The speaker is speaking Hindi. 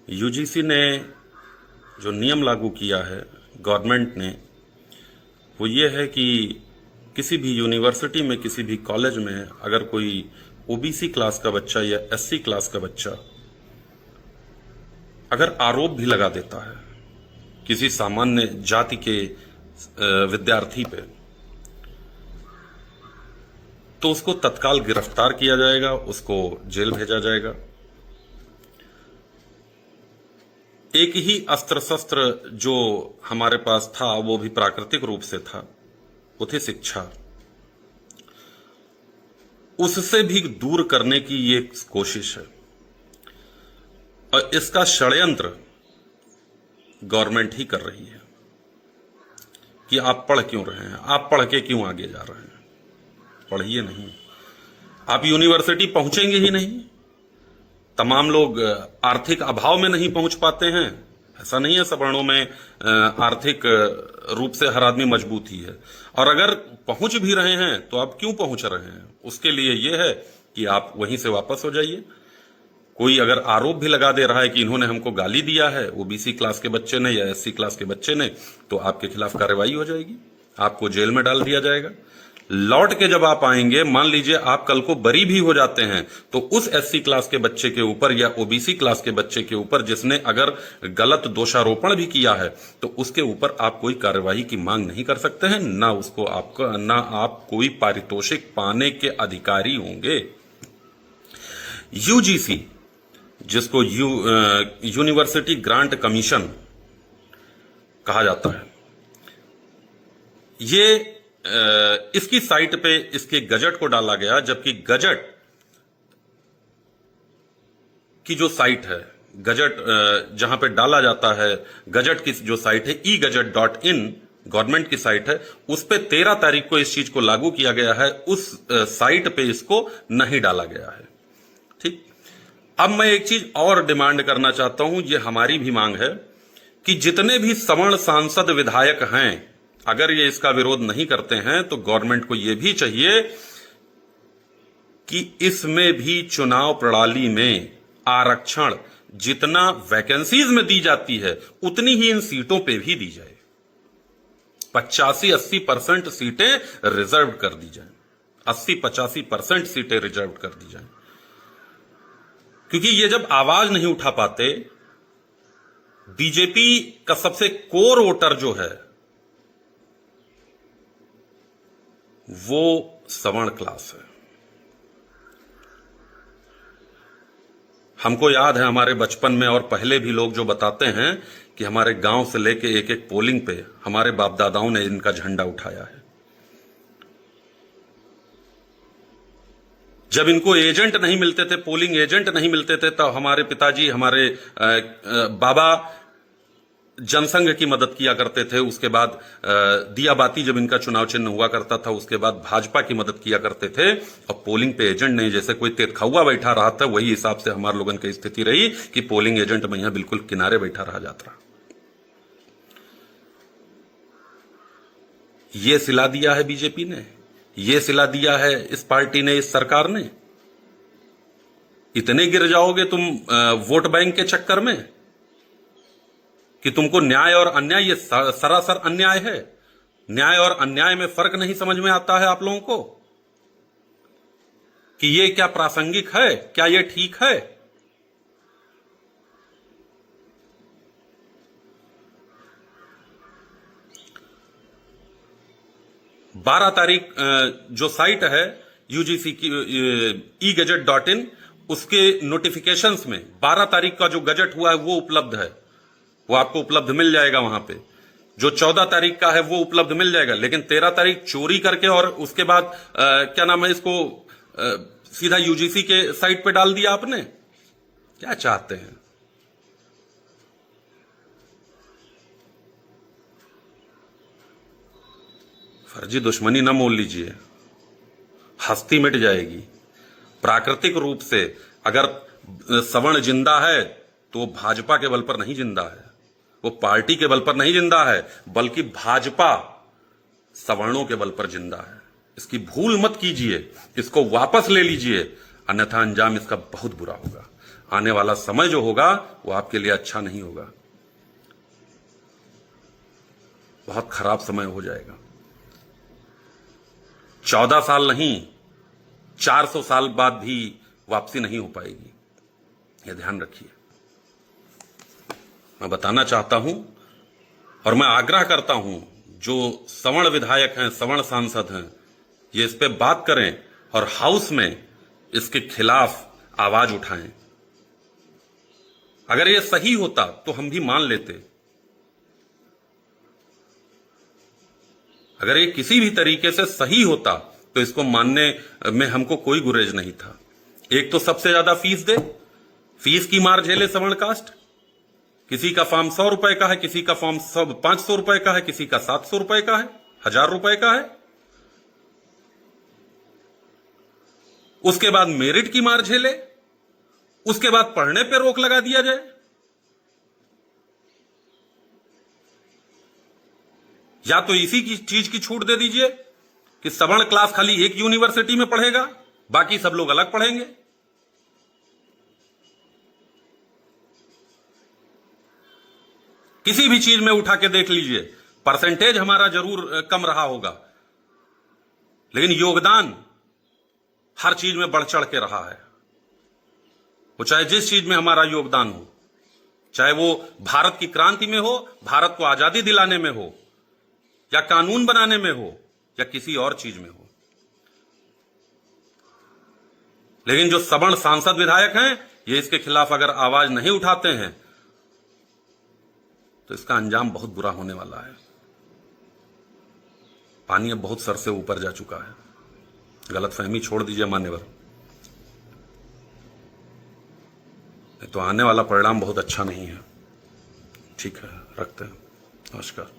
यूजीसी ने जो नियम लागू किया है गवर्नमेंट ने, वो ये है कि किसी भी यूनिवर्सिटी में, किसी भी कॉलेज में अगर कोई ओबीसी क्लास का बच्चा या एससी क्लास का बच्चा अगर आरोप भी लगा देता है किसी सामान्य जाति के विद्यार्थी पे, तो उसको तत्काल गिरफ्तार किया जाएगा, उसको जेल भेजा जाएगा। एक ही अस्त्र शस्त्र जो हमारे पास था वो भी प्राकृतिक रूप से था, वो थी शिक्षा। उससे भी दूर करने की ये कोशिश है और इसका षड्यंत्र गवर्नमेंट ही कर रही है कि आप पढ़ क्यों रहे हैं, आप पढ़ के क्यों आगे जा रहे हैं। पढ़िए नहीं, आप यूनिवर्सिटी पहुंचेंगे ही नहीं। तमाम लोग आर्थिक अभाव में नहीं पहुंच पाते हैं, ऐसा नहीं है सवर्णों में आर्थिक रूप से हर आदमी मजबूत ही है। और अगर पहुंच भी रहे हैं तो आप क्यों पहुंच रहे हैं, उसके लिए यह है कि आप वहीं से वापस हो जाइए। कोई अगर आरोप भी लगा दे रहा है कि इन्होंने हमको गाली दिया है, ओबीसी क्लास के बच्चे ने या एससी क्लास के बच्चे ने, तो आपके खिलाफ कार्रवाई हो जाएगी, आपको जेल में डाल दिया जाएगा। लौट के जब आप आएंगे, मान लीजिए आप कल को बरी भी हो जाते हैं, तो उस एससी क्लास के बच्चे के ऊपर या ओबीसी क्लास के बच्चे के ऊपर जिसने अगर गलत दोषारोपण भी किया है, तो उसके ऊपर आप कोई कार्रवाई की मांग नहीं कर सकते हैं, ना आप कोई पारितोषिक पाने के अधिकारी होंगे। यूजीसी, जिसको यूनिवर्सिटी ग्रांट कमीशन कहा जाता है, ये इसकी साइट पे इसके गजट को डाला गया, जबकि गजट की जो साइट है, गजट जहां पे डाला जाता है, गजट की जो साइट है egazette.in, गवर्नमेंट की साइट है, उस पे 13 तारीख को इस चीज को लागू किया गया है, उस साइट पे इसको नहीं डाला गया है। ठीक, अब मैं एक चीज और डिमांड करना चाहता हूं, ये हमारी भी मांग है कि जितने भी सवर्ण सांसद विधायक हैं, अगर ये इसका विरोध नहीं करते हैं तो गवर्नमेंट को यह भी चाहिए कि इसमें भी चुनाव प्रणाली में आरक्षण जितना वैकेंसीज में दी जाती है उतनी ही इन सीटों पे भी दी जाए। 85-80% सीटें रिजर्व कर दी जाएं, 80-85% सीटें रिजर्व कर दी जाएं, क्योंकि ये जब आवाज नहीं उठा पाते, बीजेपी का सबसे कोर वोटर जो है वो सवर्ण क्लास है। हमको याद है हमारे बचपन में और पहले भी लोग जो बताते हैं कि हमारे गांव से लेके एक एक पोलिंग पे हमारे बाप दादाओं ने इनका झंडा उठाया है। जब इनको एजेंट नहीं मिलते थे, पोलिंग एजेंट नहीं मिलते थे, तो हमारे पिताजी, हमारे बाबा जनसंघ की मदद किया करते थे। उसके बाद दिया बाती जब इनका चुनाव चिन्ह हुआ करता था, उसके बाद भाजपा की मदद किया करते थे। और पोलिंग पे एजेंट नहीं, जैसे कोई तेतखौआ बैठा रहा था, वही हिसाब से हमारे लोगन की स्थिति रही कि पोलिंग एजेंट में यहां बिल्कुल किनारे बैठा रहा जाता। ये सिला दिया है बीजेपी ने, ये सिला दिया है इस पार्टी ने, इस सरकार ने। इतने गिर जाओगे तुम वोट बैंक के चक्कर में कि तुमको न्याय और अन्याय, ये सरासर अन्याय है। न्याय और अन्याय में फर्क नहीं समझ में आता है आप लोगों को कि ये क्या प्रासंगिक है, क्या ये ठीक है। बारह तारीख जो साइट है यूजीसी की egazette.in, उसके नोटिफिकेशंस में 12 तारीख का जो गजट हुआ है वो उपलब्ध है, वो आपको उपलब्ध मिल जाएगा वहां पे। जो 14 तारीख का है वो उपलब्ध मिल जाएगा, लेकिन 13 तारीख चोरी करके और उसके बाद क्या नाम है, इसको सीधा यूजीसी के साइट पे डाल दिया आपने। क्या चाहते हैं? फर्जी दुश्मनी न मोल लीजिए, हस्ती मिट जाएगी। प्राकृतिक रूप से अगर सवर्ण जिंदा है तो भाजपा के बल पर नहीं जिंदा है, वो पार्टी के बल पर नहीं जिंदा है, बल्कि भाजपा सवर्णों के बल पर जिंदा है। इसकी भूल मत कीजिए, इसको वापस ले लीजिए, अन्यथा अंजाम इसका बहुत बुरा होगा। आने वाला समय जो होगा वो आपके लिए अच्छा नहीं होगा, बहुत खराब समय हो जाएगा। 14 साल नहीं, 400 साल बाद भी वापसी नहीं हो पाएगी, यह ध्यान रखिए। मैं बताना चाहता हूं और मैं आग्रह करता हूं, जो सवर्ण विधायक हैं, सवर्ण सांसद हैं, ये इस पे बात करें और हाउस में इसके खिलाफ आवाज उठाएं। अगर ये सही होता तो हम भी मान लेते, अगर ये किसी भी तरीके से सही होता तो इसको मानने में हमको कोई गुरेज नहीं था। एक तो सबसे ज्यादा फीस दे, फीस की मार झेले सवर्ण कास्ट, किसी का फॉर्म 100 रुपए का है, किसी का फॉर्म 500 रुपए का है, किसी का 700 रुपए का है, 1000 रुपए का है। उसके बाद मेरिट की मार झेले, उसके बाद पढ़ने पे रोक लगा दिया जाए। या तो इसी की चीज की छूट दे दीजिए कि सवर्ण क्लास खाली एक यूनिवर्सिटी में पढ़ेगा, बाकी सब लोग अलग पढ़ेंगे। किसी भी चीज में उठा के देख लीजिए, परसेंटेज हमारा जरूर कम रहा होगा, लेकिन योगदान हर चीज में बढ़ चढ़ के रहा है। वो चाहे जिस चीज में हमारा योगदान हो, चाहे वो भारत की क्रांति में हो, भारत को आजादी दिलाने में हो, या कानून बनाने में हो, या किसी और चीज में हो। लेकिन जो सवर्ण सांसद विधायक हैं, ये इसके खिलाफ अगर आवाज नहीं उठाते हैं तो इसका अंजाम बहुत बुरा होने वाला है। पानी अब बहुत सर से ऊपर जा चुका है। गलतफहमी छोड़ दीजिए मान्यवर, तो आने वाला परिणाम बहुत अच्छा नहीं है। ठीक है, रखते हैं। नमस्कार।